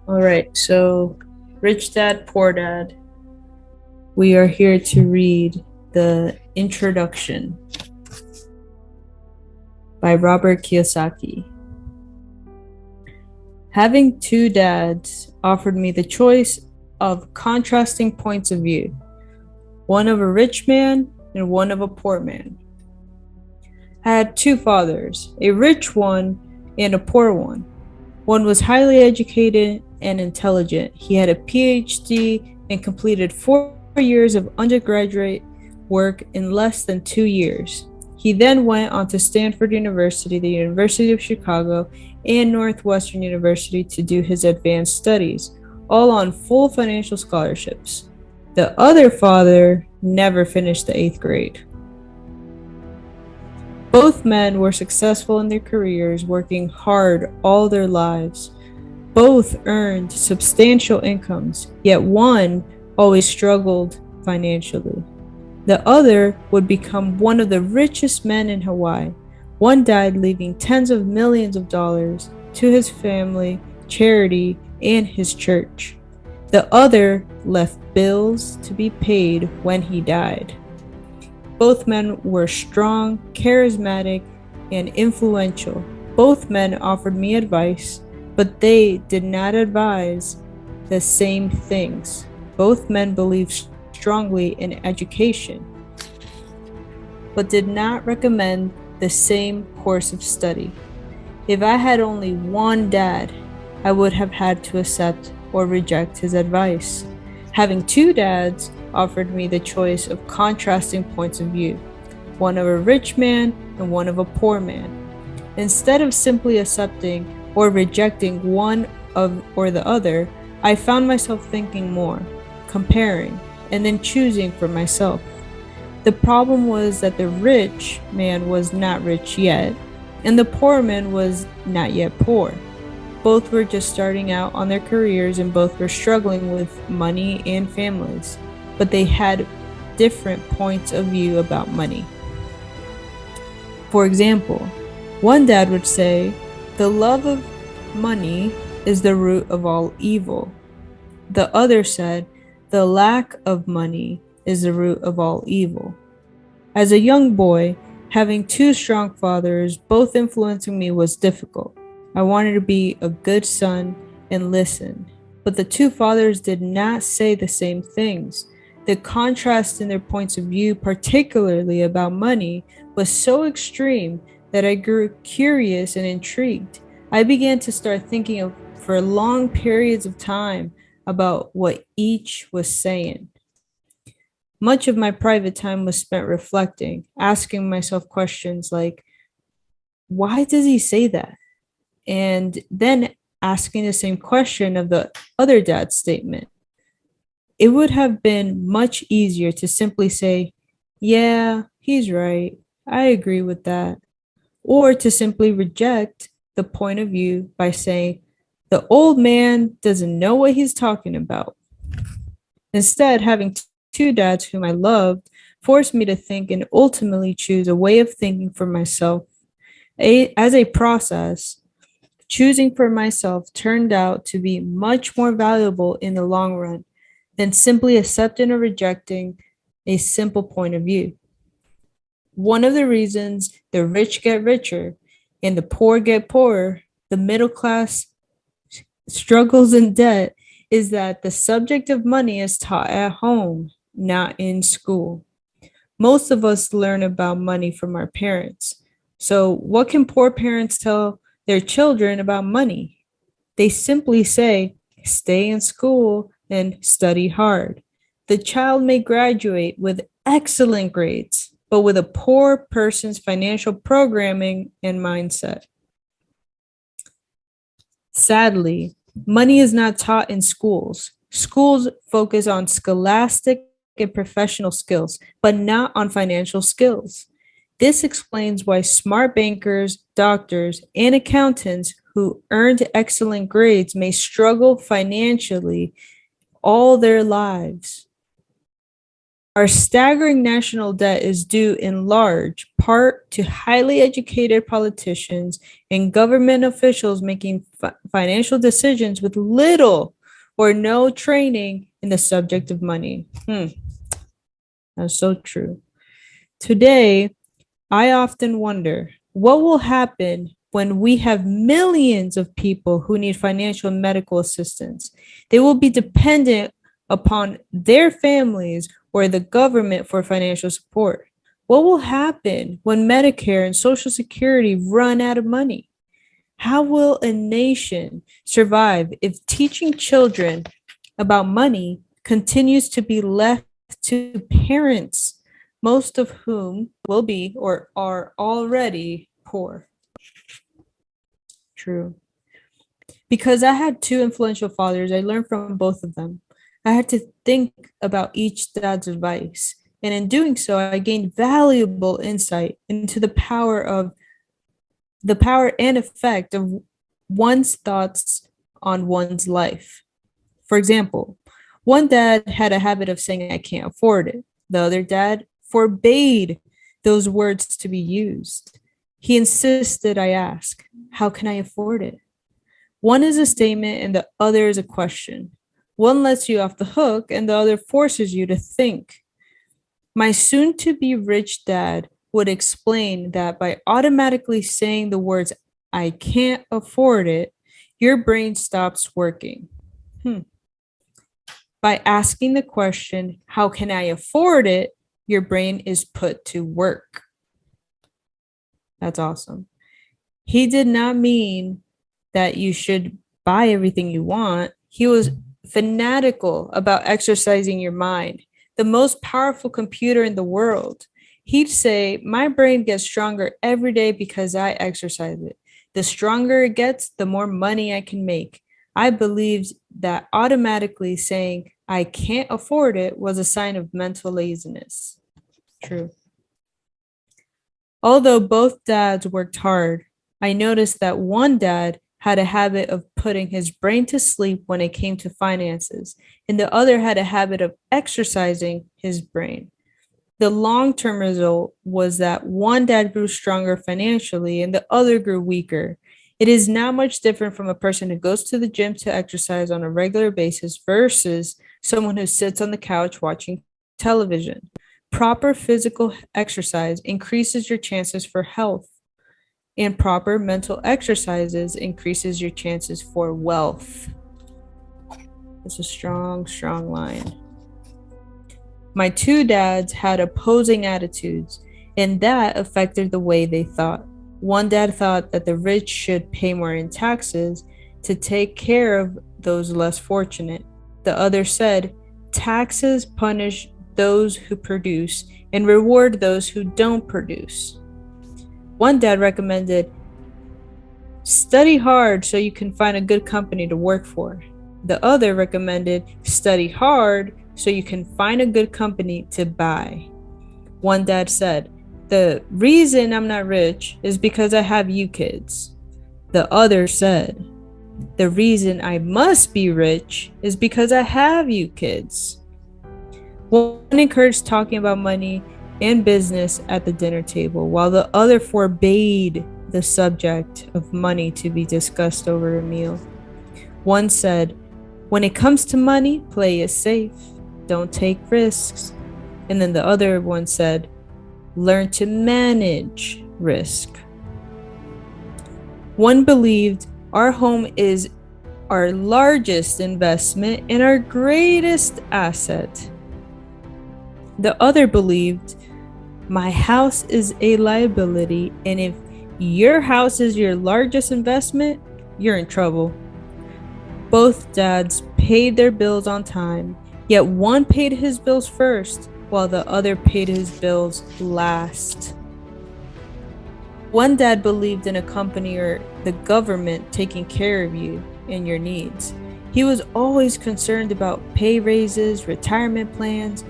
All right, so Rich Dad, Poor Dad. We are here to read the introduction by Robert Kiyosaki. Having two dads offered me the choice of contrasting points of view, one of a rich man and one of a poor man. I had two fathers, a rich one and a poor one. One was highly educated and intelligent. He had a PhD and completed 4 years of undergraduate work in less than 2 years. He then went on to Stanford University, the University of Chicago, and Northwestern University to do his advanced studies, all on full financial scholarships. The other father never finished the 8th grade. Both men were successful in their careers, working hard all their lives. Both earned substantial incomes, yet one always struggled financially. The other would become one of the richest men in Hawaii. One died leaving tens of millions of dollars to his family, charity, and his church. The other left bills to be paid when he died. Both men were strong, charismatic, and influential. Both men offered me advice, but they did not advise the same things. Both men believed strongly in education, but did not recommend the same course of study. If I had only one dad, I would have had to accept or reject his advice. Having two dads offered me the choice of contrasting points of view, one of a rich man and one of a poor man. Instead of simply accepting or rejecting one or the other, I found myself thinking more, comparing, and then choosing for myself. The problem was that the rich man was not rich yet, and the poor man was not yet poor. Both were just starting out on their careers and both were struggling with money and families, but they had different points of view about money. For example, one dad would say, "The love of money is the root of all evil." The other said, "The lack of money is the root of all evil." As a young boy, having two strong fathers, both influencing me, was difficult. I wanted to be a good son and listen, but the two fathers did not say the same things. The contrast in their points of view, particularly about money, was so extreme that I grew curious and intrigued. I began to start thinking for long periods of time about what each was saying. Much of my private time was spent reflecting, asking myself questions like, why does he say that? And then asking the same question of the other dad's statement. It would have been much easier to simply say, "Yeah, he's right. I agree with that." Or to simply reject the point of view by saying, "The old man doesn't know what he's talking about." Instead, having two dads whom I loved forced me to think and ultimately choose a way of thinking for myself. As a process, choosing for myself turned out to be much more valuable in the long run than simply accepting or rejecting a simple point of view. One of the reasons the rich get richer and the poor get poorer, the middle class struggles in debt, is that the subject of money is taught at home, not in school. Most of us learn about money from our parents. So, what can poor parents tell their children about money? They simply say, "Stay in school and study hard." The child may graduate with excellent grades, but with a poor person's financial programming and mindset. Sadly, money is not taught in schools. Schools focus on scholastic and professional skills, but not on financial skills. This explains why smart bankers, doctors, and accountants who earned excellent grades may struggle financially all their lives. Our staggering national debt is due in large part to highly educated politicians and government officials making financial decisions with little or no training in the subject of money. That's so true. Today, I often wonder what will happen when we have millions of people who need financial and medical assistance. They will be dependent upon their families or the government for financial support. What will happen when Medicare and Social Security run out of money? How will a nation survive if teaching children about money continues to be left to parents, most of whom will be or are already poor? True. Because I had two influential fathers, I learned from both of them. I had to think about each dad's advice. And in doing so, I gained valuable insight into the power and effect of one's thoughts on one's life. For example, one dad had a habit of saying, I can't afford it. The other dad forbade those words to be used. He insisted I ask, how can I afford it? One is a statement and the other is a question. One lets you off the hook and the other forces you to think. My soon-to-be rich dad would explain that by automatically saying the words, I can't afford it, your brain stops working. By asking the question, how can I afford it, your brain is put to work. That's awesome. He did not mean that you should buy everything you want. He was fanatical about exercising your mind, the most powerful computer in the world. He'd say, my brain gets stronger every day because I exercise it. The stronger it gets, the more money I can make. I believed that automatically saying, I can't afford it was a sign of mental laziness. True. Although both dads worked hard, I noticed that one dad had a habit of putting his brain to sleep when it came to finances, and the other had a habit of exercising his brain. The long-term result was that one dad grew stronger financially and the other grew weaker. It is not much different from a person who goes to the gym to exercise on a regular basis versus someone who sits on the couch watching television. Proper physical exercise increases your chances for health, and proper mental exercises increases your chances for wealth. That's a strong, strong line. My two dads had opposing attitudes, and that affected the way they thought. One dad thought that the rich should pay more in taxes to take care of those less fortunate. The other said, taxes punish those who produce and reward those who don't produce. One dad recommended, study hard so you can find a good company to work for. The other recommended, study hard so you can find a good company to buy. One dad said, the reason I'm not rich is because I have you kids. The other said, the reason I must be rich is because I have you kids. One encouraged talking about money and business at the dinner table, while the other forbade the subject of money to be discussed over a meal. One said, when it comes to money, play it safe. Don't take risks. And then the other one said, learn to manage risk. One believed our home is our largest investment and our greatest asset. The other believed, my house is a liability, and if your house is your largest investment, you're in trouble. Both dads paid their bills on time, yet one paid his bills first, while the other paid his bills last. One dad believed in a company or the government taking care of you and your needs. He was always concerned about pay raises, retirement plans,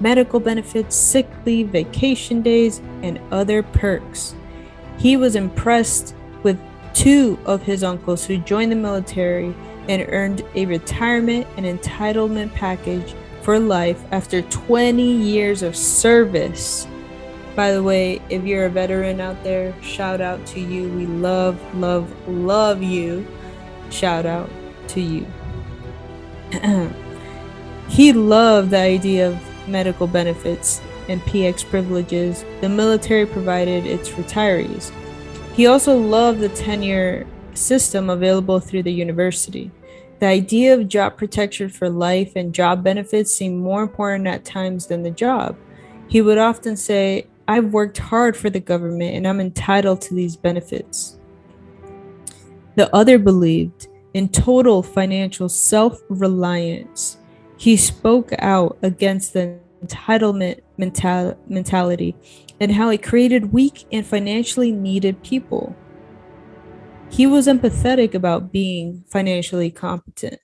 medical benefits, sick leave, vacation days, and other perks. He was impressed with two of his uncles who joined the military and earned a retirement and entitlement package for life after 20 years of service. By the way, if you're a veteran out there, shout out to you. We love, love, love you. Shout out to you. He loved the idea of medical benefits and PX privileges the military provided its retirees. He also loved the tenure system available through the university. The idea of job protection for life and job benefits seemed more important at times than the job. He would often say, "I've worked hard for the government and I'm entitled to these benefits." The other believed in total financial self-reliance. He spoke out against the entitlement mentality and how it created weak and financially needed people. He was empathetic about being financially competent.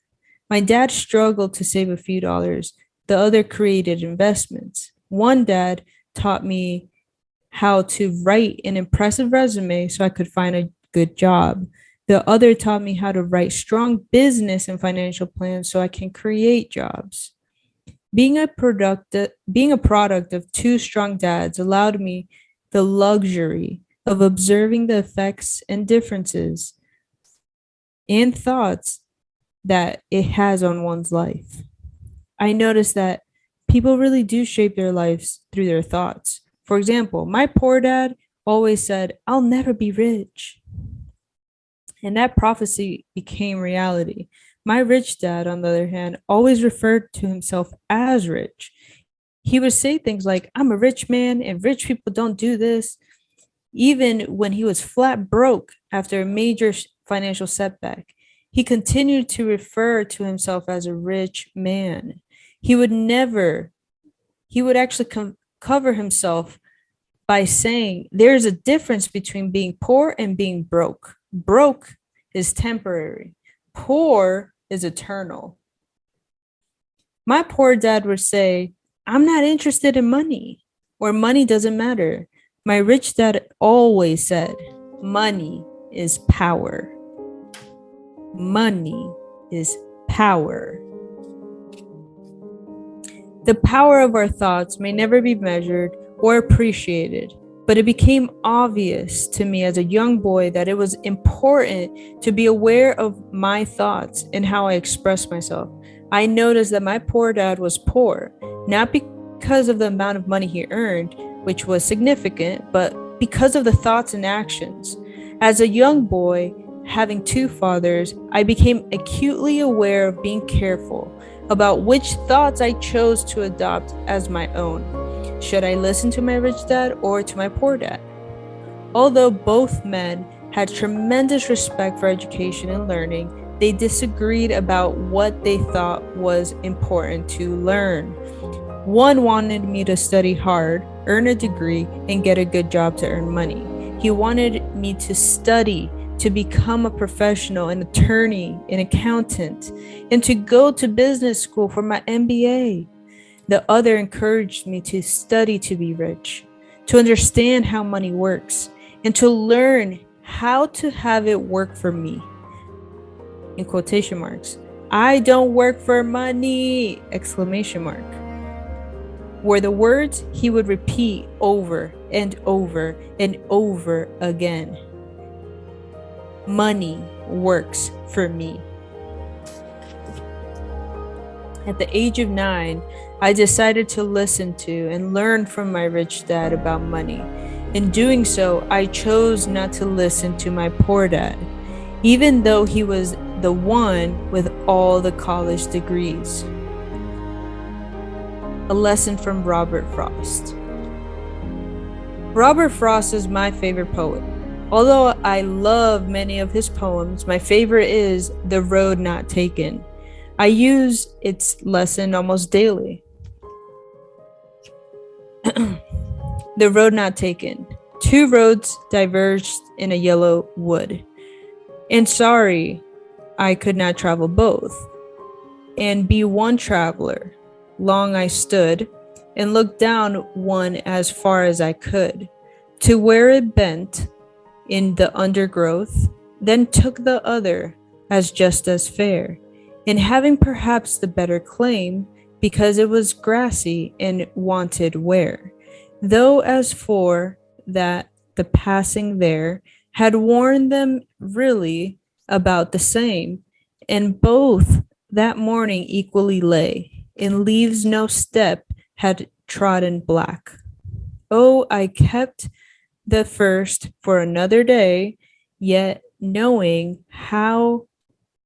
My dad struggled to save a few dollars. The other created investments. One dad taught me how to write an impressive resume so I could find a good job. The other taught me how to write strong business and financial plans so I can create jobs. Being a product of two strong dads allowed me the luxury of observing the effects and differences and thoughts that it has on one's life. I noticed that people really do shape their lives through their thoughts. For example, my poor dad always said, "I'll never be rich." And that prophecy became reality. My rich dad, on the other hand, always referred to himself as rich. He would say things like, "I'm a rich man and rich people don't do this." Even when he was flat broke after a major financial setback, he continued to refer to himself as a rich man. He would actually cover himself by saying there's a difference between being poor and being broke. Broke is temporary. Poor is eternal. My poor dad would say, "I'm not interested in money," or "money doesn't matter." My rich dad always said, "Money is power." Money is power. The power of our thoughts may never be measured or appreciated, but it became obvious to me as a young boy that it was important to be aware of my thoughts and how I express myself. I noticed that my poor dad was poor, not because of the amount of money he earned, which was significant, but because of the thoughts and actions. As a young boy, having two fathers, I became acutely aware of being careful about which thoughts I chose to adopt as my own. Should I listen to my rich dad or to my poor dad? Although both men had tremendous respect for education and learning, they disagreed about what they thought was important to learn. One wanted me to study hard, earn a degree, and get a good job to earn money. He wanted me to study to become a professional, an attorney, an accountant, and to go to business school for my MBA. The other encouraged me to study to be rich, to understand how money works, and to learn how to have it work for me. In quotation marks. "I don't work for money!" exclamation mark. Were the words he would repeat over and over and over again. Money works for me. At the age of 9, I decided to listen to and learn from my rich dad about money. In doing so, I chose not to listen to my poor dad, even though he was the one with all the college degrees. A lesson from Robert Frost. Robert Frost is my favorite poet. Although I love many of his poems, my favorite is The Road Not Taken. I use its lesson almost daily. The road not taken. 2 roads diverged in a yellow wood. And sorry, I could not travel both. And be one traveler. Long I stood and looked down one as far as I could, to where it bent in the undergrowth, then took the other as just as fair, and having perhaps the better claim, because it was grassy and wanted wear. Though as for that the passing there had warned them really about the same, and both that morning equally lay, in leaves no step had trodden black. Oh, I kept the first for another day, yet knowing how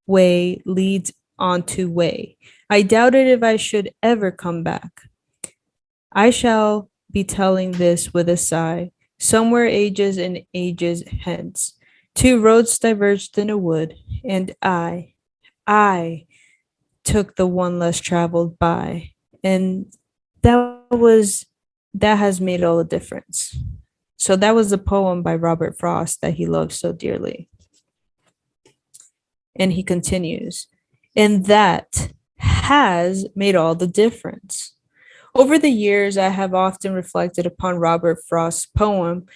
way leads onto way. I doubted if I should ever come back. I shall be telling this with a sigh, somewhere ages and ages hence. Two roads diverged in a wood, and I took the one less traveled by. And that has made all the difference. So that was a poem by Robert Frost that he loved so dearly. And he continues, and that has made all the difference. Over the years, I have often reflected upon Robert Frost's poem,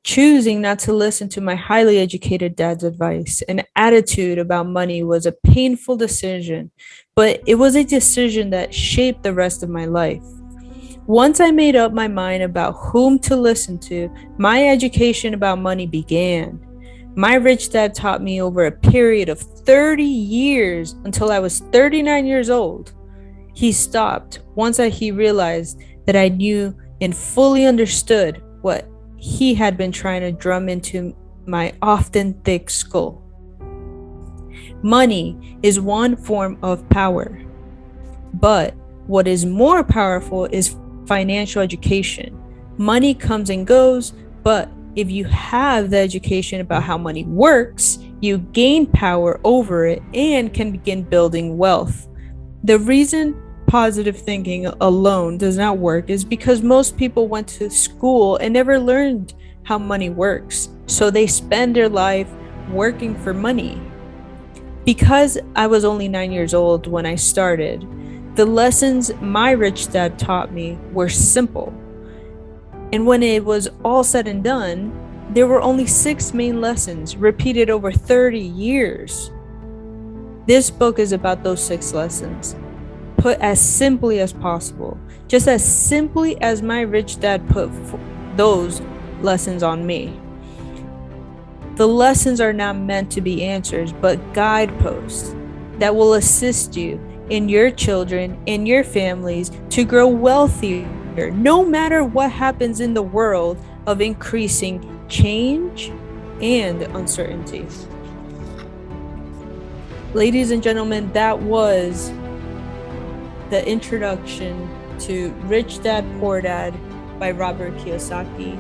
choosing not to listen to my highly educated dad's advice. An attitude about money was a painful decision, but it was a decision that shaped the rest of my life. Once I made up my mind about whom to listen to, my education about money began. My rich dad taught me over a period of 30 years until I was 39 years old. He stopped once he realized that I knew and fully understood what he had been trying to drum into my often thick skull. Money is one form of power, but what is more powerful is financial education. Money comes and goes, but if you have the education about how money works, you gain power over it and can begin building wealth. The reason positive thinking alone does not work is because most people went to school and never learned how money works. So they spend their life working for money. Because I was only 9 years old when I started, the lessons my rich dad taught me were simple. And when it was all said and done, there were only 6 main lessons repeated over 30 years. This book is about those 6 lessons, put as simply as possible, just as simply as my rich dad put those lessons on me. The lessons are not meant to be answers, but guideposts that will assist you and your children and your families to grow wealthier, no matter what happens in the world of increasing change and uncertainty. Ladies and gentlemen, that was the introduction to Rich Dad, Poor Dad by Robert Kiyosaki.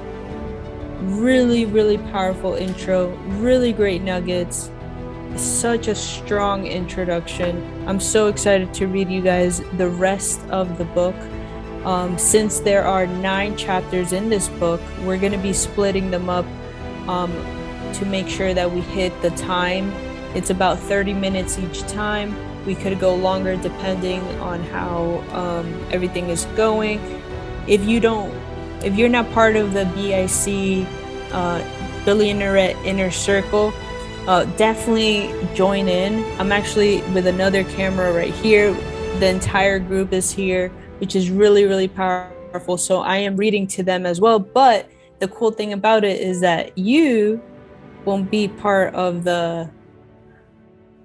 Really, really powerful intro, really great nuggets. Such a strong introduction. I'm so excited to read you guys the rest of the book. Since there are 9 chapters in this book, we're going to be splitting them up to make sure that we hit the time. It's about 30 minutes each time. We could go longer depending on how everything is going. If you're not part of the BIC Billionaire Inner Circle, definitely join in. I'm actually with another camera right here. The entire group is here, which is really, really powerful. So I am reading to them as well. But the cool thing about it is that you won't be part of the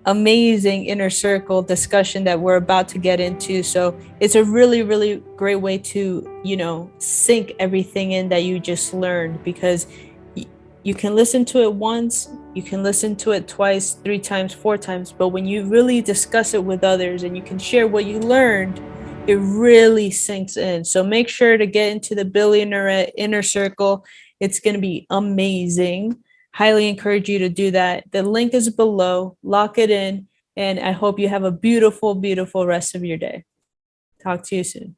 amazing inner circle discussion that we're about to get into. So it's a really, really great way to, sink everything in that you just learned, because you can listen to it once, you can listen to it twice, 3 times, 4 times, but when you really discuss it with others and you can share what you learned, it really sinks in. So make sure to get into the Billionaire Inner Circle. It's going to be amazing. Highly encourage you to do that. The link is below. Lock it in. And I hope you have a beautiful, beautiful rest of your day. Talk to you soon.